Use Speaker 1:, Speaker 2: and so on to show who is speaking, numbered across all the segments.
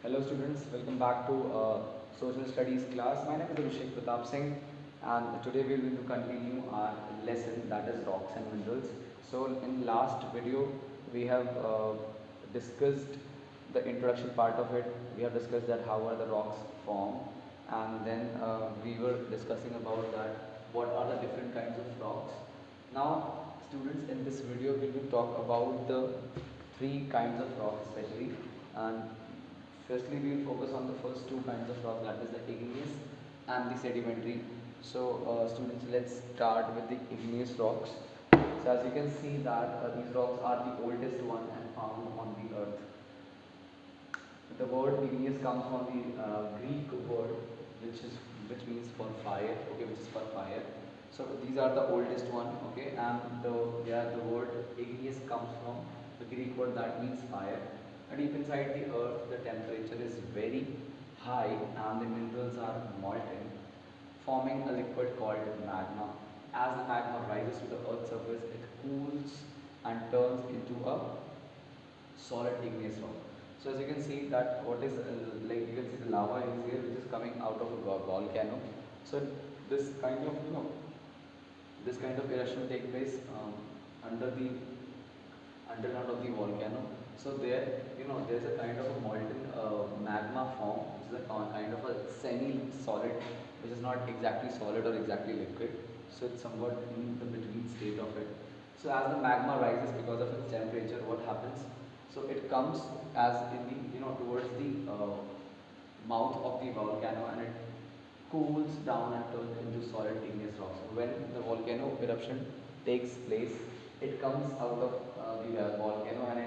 Speaker 1: Hello students, welcome back to social studies class. My name is Abhishek Pratap Singh and today we will continue our lesson, that is rocks and minerals. So in last video we have discussed the introduction part of it. We have discussed that how are the rocks formed, and then we were discussing about that what are the different kinds of rocks. Now students, in this video we will talk about the three kinds of rocks especially, and firstly, we will focus on the first two kinds of rock, that is the igneous and the sedimentary. So, students, let's start with the igneous rocks. So, as you can see that these rocks are the oldest one and found on the earth. The word igneous comes from the Greek word, which means for fire. Okay, which is for fire. So these are the oldest one. Okay, and the word igneous comes from the Greek word that means fire. And deep inside the earth, the temperature is very high, and the minerals are molten, forming a liquid called magma. As the magma rises to the earth's surface, it cools and turns into a solid igneous rock. So as you can see that what is like you can see the lava is here, which is coming out of a volcano. So this kind of this kind of eruption take place under the underground of the volcano. So there there's a kind of a molten magma form, which is a kind of a semi-solid, which is not exactly solid or exactly liquid. So it's somewhat in the between state of it. So as the magma rises because of its temperature, what happens? So it comes as in the towards the mouth of the volcano, and it cools down and turns into solid igneous rocks. When the volcano eruption takes place, it comes out of the volcano, and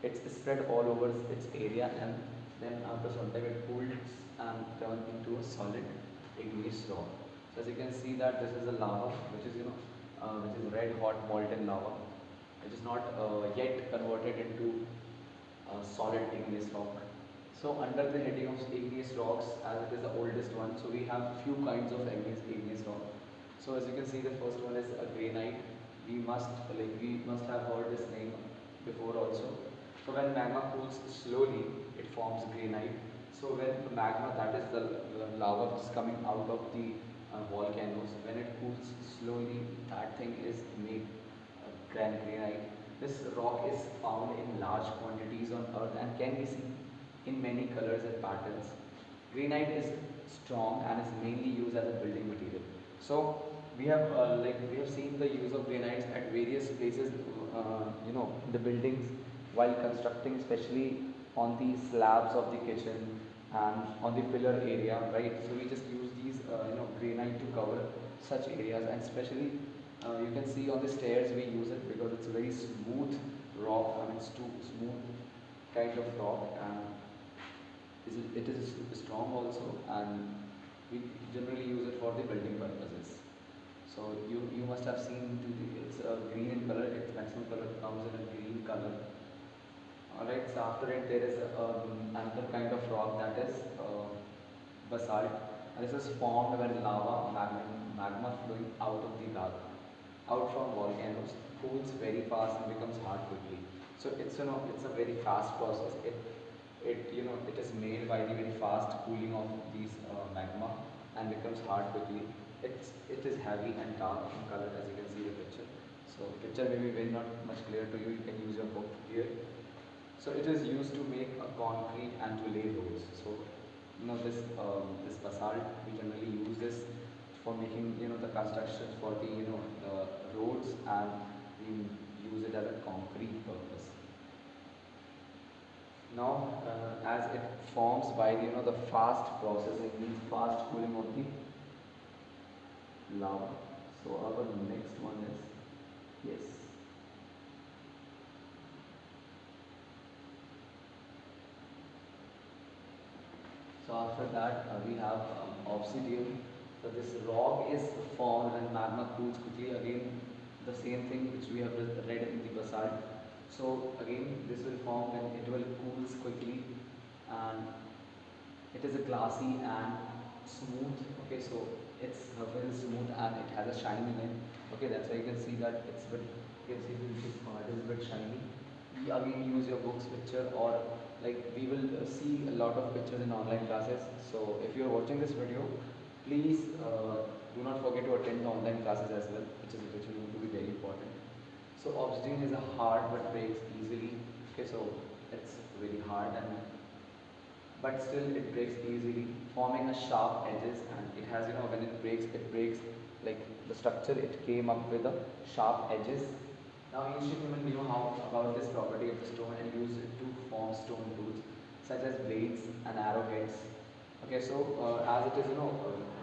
Speaker 1: it's spread all over its area, and then after some time it cools and turns into a solid igneous rock. So as you can see that this is a lava, which is which is red hot molten lava. It is not yet converted into solid igneous rock. So under the heading of igneous rocks, as it is the oldest one, so we have few kinds of igneous rock. So as you can see, the first one is a granite. We must have heard this name before also. So when magma cools slowly, it forms granite. So when the magma, that is the lava which is coming out of the volcanoes, when it cools slowly, that thing is made granite. This rock is found in large quantities on earth and can be seen in many colors and patterns. Granite is strong and is mainly used as a building material. So we have seen the use of granites at various places, in the buildings while constructing, especially on the slabs of the kitchen and on the pillar area, right? So we just use these, granite to cover such areas, and especially you can see on the stairs we use it because it's a very smooth rock. I mean, it's too smooth kind of rock, and it is strong also, and we generally use it for the building purposes. So you must have seen it's green in color. Its maximum color comes in a green color. Alright, so after it there is another kind of rock, that is basalt. And this is formed when magma flowing out of the lava, out from volcanoes, cools very fast and becomes hard quickly. So it's a very fast process. It is made by the very fast cooling of these magma and becomes hard quickly. It is heavy and dark in color, as you can see the picture. So picture may be very not much clear to you. You can use your book here. So it is used to make a concrete and to lay roads. So this basalt, we generally use this for making the constructions for the roads, and we use it as a concrete purpose. Now as it forms by the fast processing, means fast cooling of the lava. So our next one is, yes. So after that we have obsidian. So this rock is formed when magma cools quickly. Again, the same thing which we have read in the basalt. So again, this will form when it will cools quickly, and it is a glassy and smooth. Okay, so it's very smooth and it has a shine in it. Okay, that's why you can see that it's bit. You can see this part is a bit shiny. we again use your books picture, or like we will see a lot of pictures in online classes. So if you are watching this video, please do not forget to attend the online classes as well, which will going to be very important. So obsidian is a hard but breaks easily. Okay, so it's very hard, and but still it breaks easily, forming a sharp edges, and it has, when it breaks like the structure, it came up with a sharp edges. Now ancient human knew how about this property of the stone and used it to form stone tools such as blades and arrowheads. Okay, so as it is,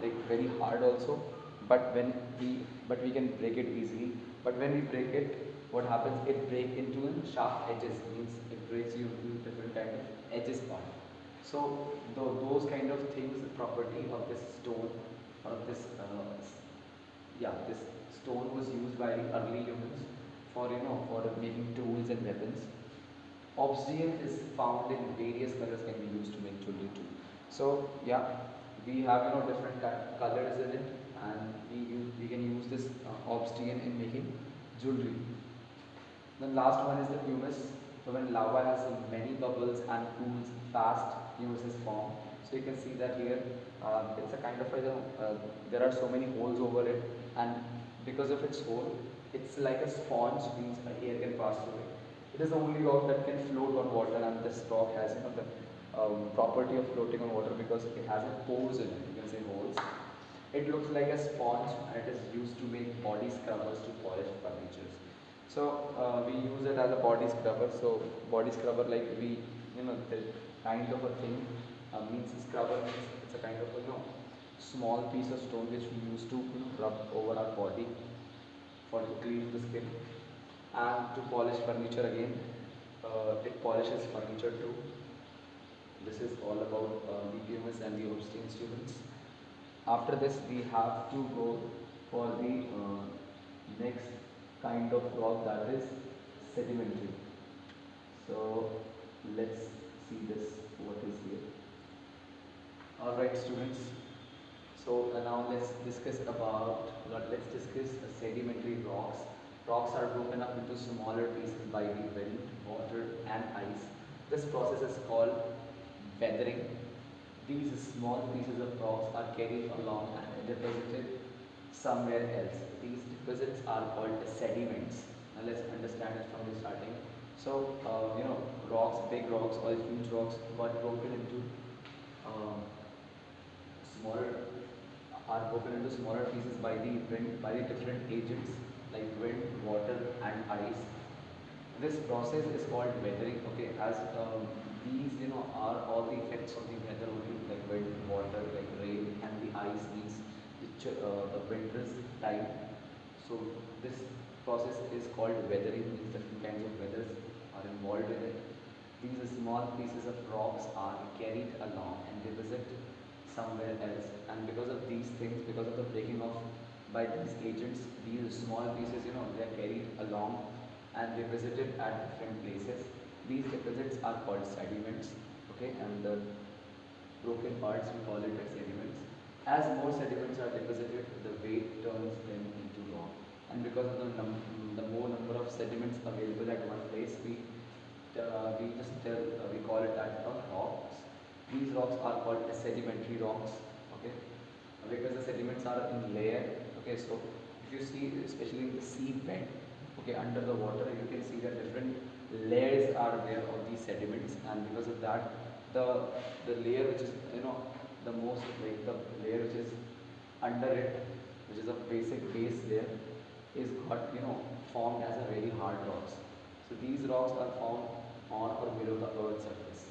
Speaker 1: like very hard also, but when we can break it easily. But when we break it, what happens? It breaks into sharp edges. Means it breaks you into different kind of edges part. So those kind of things, the property of this stone, or of this this stone was used by the early humans for, for making tools and weapons. Obsidian is found in various colors, can be used to make jewelry too. So yeah, we have, different colors in it, and we can use this obsidian in making jewelry. The last one is the humus. So when lava has many bubbles and cools fast, humus is formed. So you can see that here, it's a kind of there are so many holes over it, and because of its hole, it's like a sponge, means air can pass through it. It is the only rock that can float on water, and this rock has, the property of floating on water because it has a pores in it. You can say holes. It looks like a sponge, and it is used to make body scrubbers to polish furniture. So we use it as a body scrubber. So body scrubber, like we, the kind of a thing, means scrubber means it's a kind of a, small piece of stone which we use to, rub over our body for to clean the skin, and to polish furniture again. It polishes furniture too. This is all about the humus and the obsidian students. After this, we have to go for the next kind of rock, that is sedimentary. So let's see this, what is here. Alright students, so now let's discuss sedimentary rocks. Rocks are broken up into smaller pieces by the wind, water and ice. This process is called weathering. These small pieces of rocks are carried along and deposited somewhere else. These deposits are called sediments. Now let's understand it from the starting. So, rocks, big rocks or huge rocks got broken into um, smaller, are broken into smaller pieces by the wind, by the different agents like wind, water and ice. This process is called weathering. Okay, as these, are all the effects of the weather only, like wind, water, like rain, and the ice means the winter's time. So this process is called weathering. Means different kinds of weathers are involved in it. These small pieces of rocks are carried along and deposited somewhere else, and because of these things, because of the breaking of by these agents, these small pieces, they are carried along and deposited at different places. These deposits are called sediments. Okay, and the broken parts, we call it as sediments. As more sediments are deposited, the weight turns them into rock. And because of the more number of sediments available at one place, we call it as rocks. These rocks are called as sedimentary rocks. Okay, because the sediments are in layer. Okay, so if you see, especially in the sea bed, okay, under the water, you can see that different layers are there of these sediments, and because of that, the layer which is, the most, like the layer which is under it, which is a basic base layer, is got, formed as a very hard rocks. So these rocks are found on or below the earth's surface.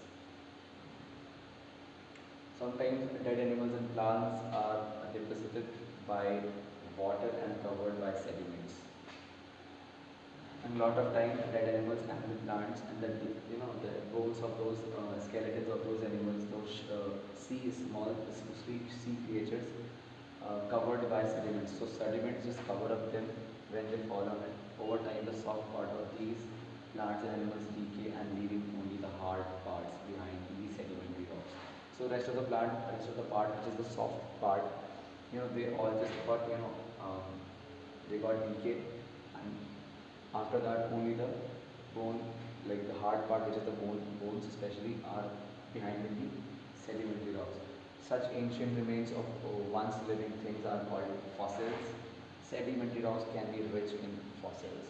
Speaker 1: Sometimes dead animals and plants are deposited by water and covered by sediments. And a lot of time, dead animals and the plants, and the bones of those skeletons of those animals, those sea creatures, covered by sediments. So sediments just cover up them when they fall on it. Over time, the soft part of these plants and animals decay and leaving only the hard parts behind these sedimentary rocks. So rest of the part which is the soft part, they all just got, they got decayed, and after that only the bone like the hard part, which is the bones especially, are behind in the sedimentary rocks. Such ancient remains of once living things are called fossils. Sedimentary rocks can be rich in fossils.